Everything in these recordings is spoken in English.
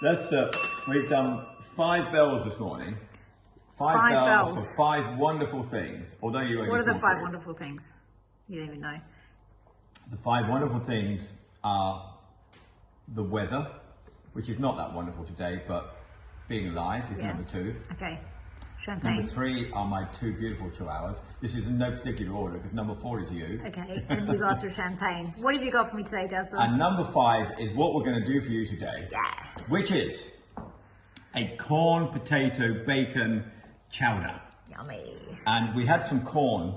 We've done 5 bells this morning. 5 bells for 5 wonderful things. Although you only What are the saw 5 3. wonderful things? You don't even know. The 5 wonderful things are the weather, which is not that wonderful today, but being alive is number 2. Okay. Champagne. Number 3 are my 2 beautiful chihuahuas. This is in no particular order because number 4 is you. Okay, and you got some champagne. What have you got for me today, Dazzler? And number 5 is what we're going to do for you today. Yeah. Which is a corn, potato, bacon chowder. Yummy. And we had some corn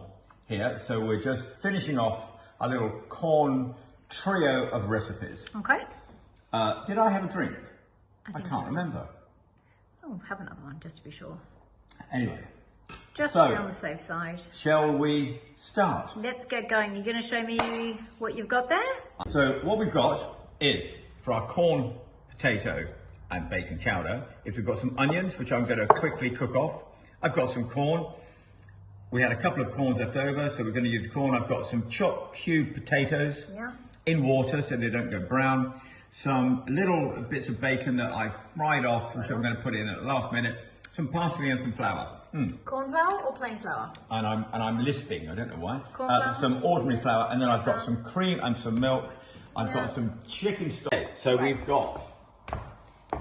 here, so we're just finishing off a little corn trio of recipes. Okay. Did I have a drink? I can't remember. Oh, have another one just to be sure. Anyway. Just to be on the safe side. Shall we start? Let's get going. You're going to show me what you've got there? So what we've got is, for our corn, potato and bacon chowder, is we've got some onions, which I'm going to quickly cook off. I've got some corn. We had a couple of corns left over, so we're going to use corn. I've got some chopped cubed potatoes in water so they don't go brown. Some little bits of bacon that I've fried off, which I'm going to put in at the last minute. Some parsley and some flour. Corn flour or plain flour? And I'm lisping, I don't know why. Corn flour? Some ordinary flour, and then I've got some cream and some milk. I've got some chicken stock. So we've got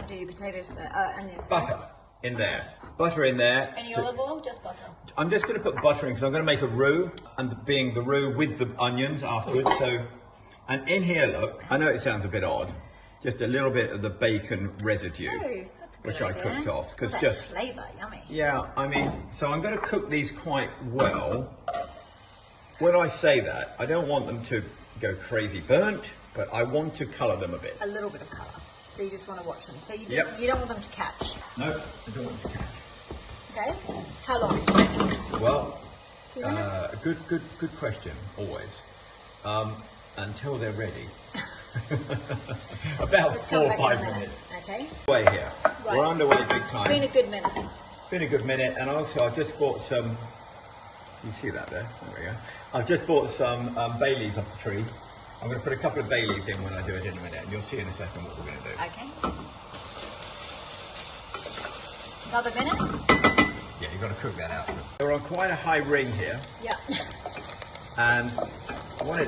Do your potatoes, onions butter first. in there. Butter in there. Any olive oil? Just butter. I'm just going to put butter in because I'm going to make a roux, and being the roux with the onions afterwards. So, and in here, look, I know it sounds a bit odd, just a little bit of the bacon residue, That's a good which idea. I cooked off because That just flavour, yummy. yeah. I mean, so I'm going to cook these quite well. When I say that, I don't want them to go crazy burnt, but I want to colour them a bit. A little bit of colour. So you just want to watch them. So you, Yep. you don't want them to catch. No, I don't want to catch. Okay. How long? Well, good question, always. Until they're ready. About 4 or 5 minutes. Okay. Way here. Right. We're underway big time. Been a good minute. Been a good minute, and also I just bought some. You see that there? There we go. I've just bought some bay leaves off the tree. I'm going to put a couple of bay leaves in when I do it in a minute, and you'll see in a second what we're going to do. Okay. Another minute? Yeah, you've got to cook that out. We're on quite a high ring here, Yeah. and I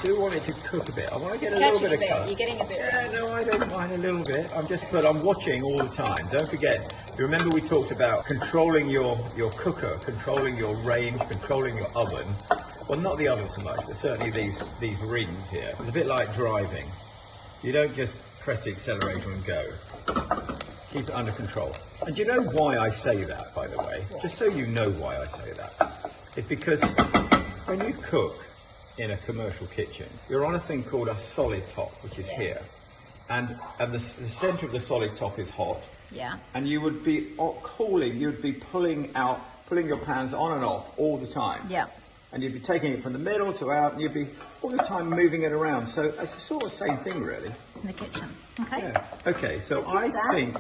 do want it to cook a bit. I want to get a little bit of colour. You're getting a bit. Yeah, no, I don't mind a little bit. I'm watching all the time. Don't forget. You remember we talked about controlling your cooker, controlling your range, controlling your oven. Well, not the oven so much, but certainly these rings here. It's a bit like driving. You don't just press the accelerator and go. Keep it under control. And do you know why I say that, by the way? Just so you know why I say that. It's because when you cook in a commercial kitchen, you're on a thing called a solid top, which is here. And the center of the solid top is hot. Yeah. And you would be cooling, you'd be pulling your pans on and off all the time. Yeah. And you'd be taking it from the middle to out, and you'd be all the time moving it around. So it's the sort of same thing, really. In the kitchen. Okay. Yeah. Okay, so I think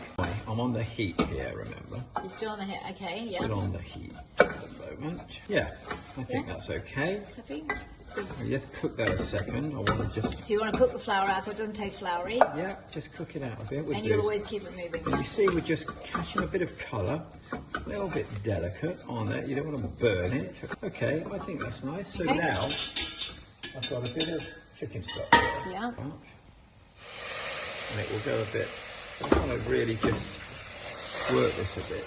I'm on the heat here, remember? You're still on the hit. Okay, yeah. Still on the heat at the moment. Yeah, I think that's okay. Happy? So I'll just cook that a second. I want to just... you want to cook the flour out so it doesn't taste floury? Yeah, just cook it out a bit with And this. you'll always keep it moving. But you see, we're just catching a bit of colour. It's a little bit delicate on it. You don't want to burn it. Okay, I think that's nice. So Okay. now, I've got a bit of chicken stock here. Yeah. And it will go a bit, I want to really just work this a bit.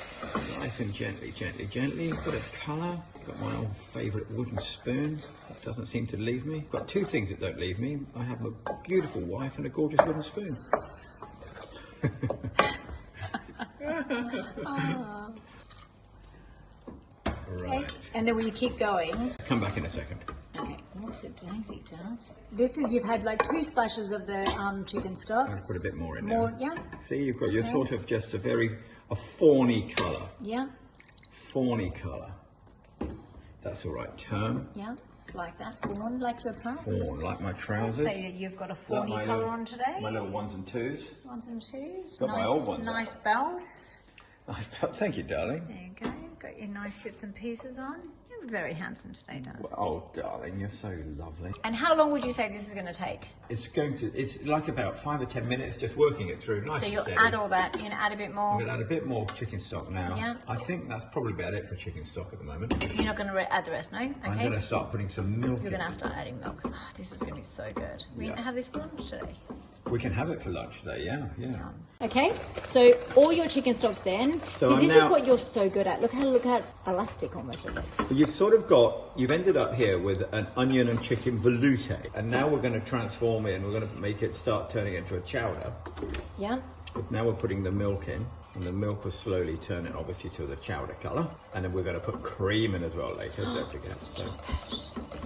Nice and gently. A bit of colour. Got my old favourite wooden spoon. That doesn't seem to leave me. Got 2 things that don't leave me. I have a beautiful wife and a gorgeous wooden spoon. Right. And then will you keep going? Come back in a second. Okay. Whoops, it does, it does. This is, you've had like 2 splashes of the chicken stock. I'll put a bit more in More, there. yeah. See, you've got your sort of just a fawny colour. Yeah. Fawny colour. That's the right term. Yeah. Like that. Fawn, like your trousers. Fawn, like my trousers. Say that you've got a fawny Like colour on today. My little 1s and 2s. 1s and 2s. Got nice, my old ones nice belt. Thank you, darling. There you go. Got your nice bits and pieces on. You're very handsome today, Daz. Oh, darling, you're so lovely. And how long would you say this is going to take? It's like about 5 or 10 minutes just working it through. Nice So and you'll steady. add all that, you're going to add a bit more. I'm going to add a bit more chicken stock now. Yeah. I think that's probably about it for chicken stock at the moment. You're not going to add the rest, no? Okay. I'm going to start putting some milk You're in. going to start adding milk. Oh, this is going to be so good. We're going to have this for lunch today. We can have it for lunch today, yeah. Okay, so all your chicken stock's in. So See, this now- is what you're so good at. Look how elastic almost it looks. You've ended up here with an onion and chicken velouté. And now we're going to transform it and we're going to make it start turning into a chowder. Yeah. Because now we're putting the milk in. And the milk will slowly turn it obviously to the chowder colour. And then we're going to put cream in as well later, don't forget.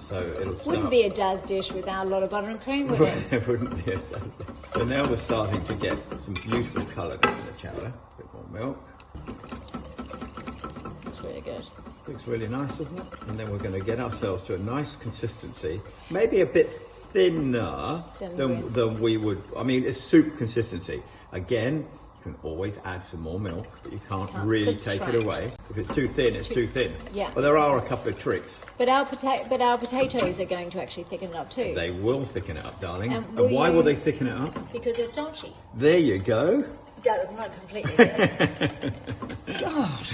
So it'll start. Wouldn't be a Daz dish without a lot of butter and cream, would it? It wouldn't be. So now we're starting to get some beautiful colour in the chowder. A bit more milk. It's really good. Looks really nice, doesn't it? And then we're going to get ourselves to a nice consistency. Maybe a bit thinner than we would. I mean, it's soup consistency. Again, you can always add some more milk, but you can't really take it away. If it's too thin, it's too thin. Yeah. But there are a couple of tricks. But our potatoes are going to actually thicken it up too. They will thicken it up, darling. And And why will they thicken it up? Because they're starchy. There you go. That was not completely good. God.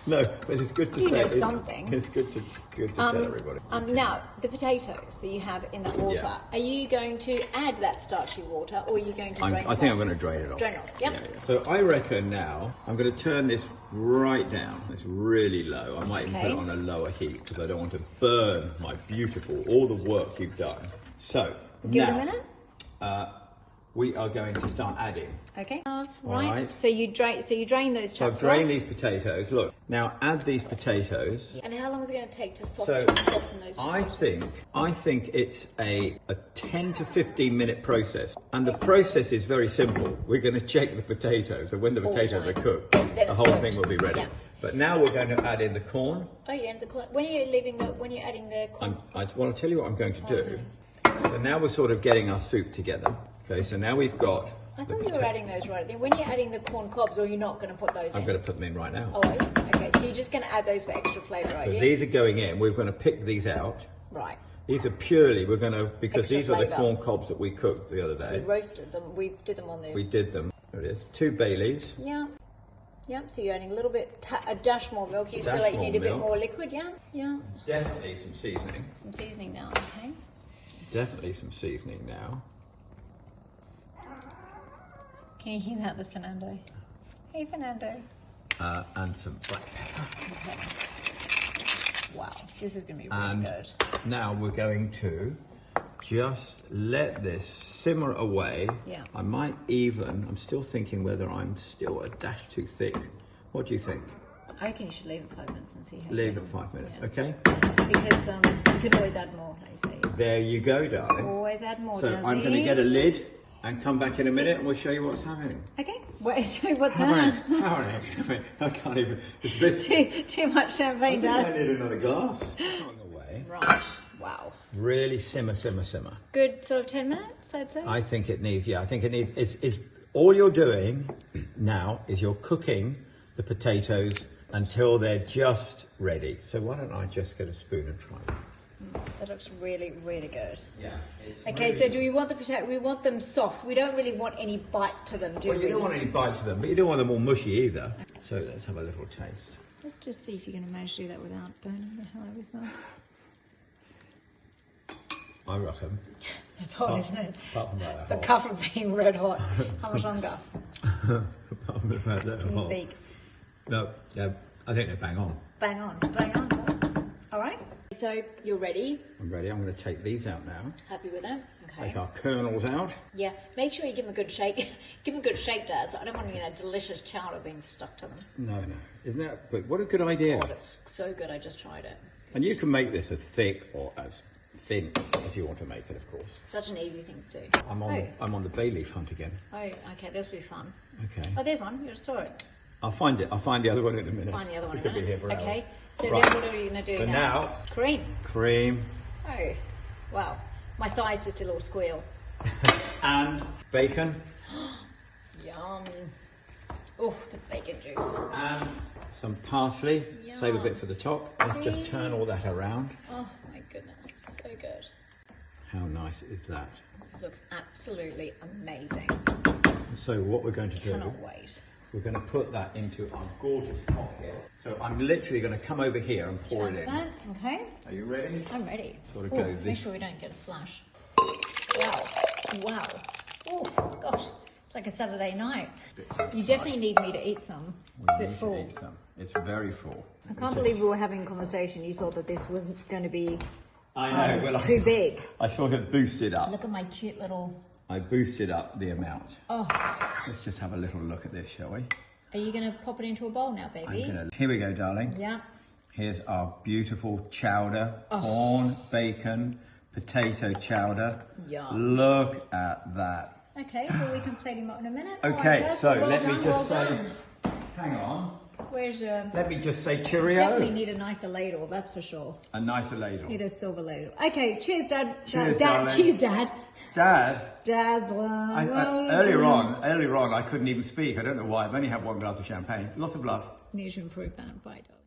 No, but it's good to You say. know something. It's good to tell everybody. Now, the potatoes that you have in that water, Yeah. are you going to add that starchy water or are you going to drain it I think off? I'm going to drain it off. Drain it off, yep. Yeah. So I reckon now I'm going to turn this right down. It's really low. I might even put it on a lower heat because I don't want to burn my beautiful, all the work you've done. So Give it now, a minute. we are going to start adding. Okay. Right. right. So you drain those So I've chunks drained off. these potatoes. Look, now add these potatoes. And how long is it going to take to So soften those potatoes? I think it's a 10 to 15 minute process. And the process is very simple. We're going to check the potatoes, and when the potatoes are cooked, Then the it's whole cooked. thing will be ready. Yeah. But now we're going to add in the corn. Oh yeah, and the corn. When are you adding the corn? I'll tell you what I'm going to do. So now we're sort of getting our soup together. Okay, so now we've got. I thought you were adding those right there. When you're adding the corn cobs, or you're not going to put those in? I'm going to put them in right now. Oh, are you? Okay. So you're just going to add those for extra flavour, are So you? these are going in. We're going to pick these out. Right. These are purely, because Extra these are the flavour. corn cobs that we cooked the other We day. roasted them. We did them on the. We did them. There it is. 2 bay leaves. Yeah. Yeah. So you're adding a little bit, a dash more milk. You feel Dash like you more need a bit milk. more liquid. Yeah. Yeah. Definitely some seasoning. Some seasoning now. Okay. Definitely some seasoning now. Can you hear that? There's Fernando. Hey, Fernando. And some black pepper. Wow. This is going to be really And good. now we're going to just let this simmer away. Yeah. I'm still thinking whether I'm still a dash too thick. What do you think? I reckon you should leave it 5 minutes and see how. Leave it 5 minutes, okay? Because you can always add more, like you say. There you go, darling. Always add more. So I'm going to get a lid and come back in a minute and we'll show you what's happening. Okay. Wait, what's Happening. that? I can't even. It's this. Too much champagne, I Daz. need another glass. Away. Right. Wow. Really simmer. Good sort of 10 minutes, I'd say. I think it needs. It's all you're doing now is you're cooking the potatoes until they're just ready. So why don't I just get a spoon and try them? That looks really, really good. Yeah. Okay, so do we want the potato? We want them soft. We don't really want any bite to them, do Well, we? you don't want any bites of them, but you don't want them all mushy either. So let's have a little taste. Let's just see if you're going to manage to do that without burning the hell out of yourself. I reckon. It's hot, isn't it? Apart from that, But apart from being red hot, how much longer? apart from the fact that Can you speak? No, I think they're bang on. Bang on, Daz. All right. So you're ready. I'm ready. I'm going to take these out now. Happy with that? Okay. Take our kernels out. Yeah. Make sure you give them a good shake. Give them a good shake, Daz. I don't want delicious chowder being stuck to them. No. Isn't that? But what a good idea. Oh, that's so good. I just tried it. And you can make this as thick or as thin as you want to make it, of course. Such an easy thing to do. I'm on the bay leaf hunt again. Oh, okay. This will be fun. Okay. Oh, there's one. You just saw it. I'll find it. I'll find the other one in a minute. Find the other one. We in a could be here minute. for Okay. hours. So Right. then what are we going to do So now, Cream. cream Oh, wow. My thighs just did a little squeal. and bacon Yum. Oh, the bacon juice. and some parsley, save a Yum. bit for the top. Let's just turn all that around. Oh my goodness, so good. How nice is that? This looks absolutely amazing. So what we're going to do, Cannot wait. we're going to put that into our gorgeous pot here. So I'm literally going to come over here and pour it in. Transfer, okay. Are you ready? I'm ready. Sort of Ooh, go make this. sure we don't get a splash. Wow, wow. Oh gosh, it's like a Saturday night. You definitely need me to eat some. It's a bit full. Eat some. It's very full. I can't believe we were having a conversation. You thought that this was going to be I know. Well, too big. I sort of boosted up. Look at my cute little... I boosted up the amount. Oh, Let's just have a little look at this, shall we? are you going to pop it into a bowl now, baby? Here we go, darling. Yeah. Here's our beautiful chowder, corn, bacon, potato chowder. Yum. Look at that. Okay, well we can plate him up in a minute. Okay, Alright, so well let me done, just well say, done. hang on. Where's Let me just say cheerio. Definitely need a nicer ladle, that's for sure. A nicer ladle. Need a silver ladle. Okay, cheers, Dad. Cheers, Dad. darling. Cheers, Dad. Dad, Dazzler. earlier on, I couldn't even speak. I don't know why. I've only had one glass of champagne. Lots of love. Need to improve that. Bye, darling.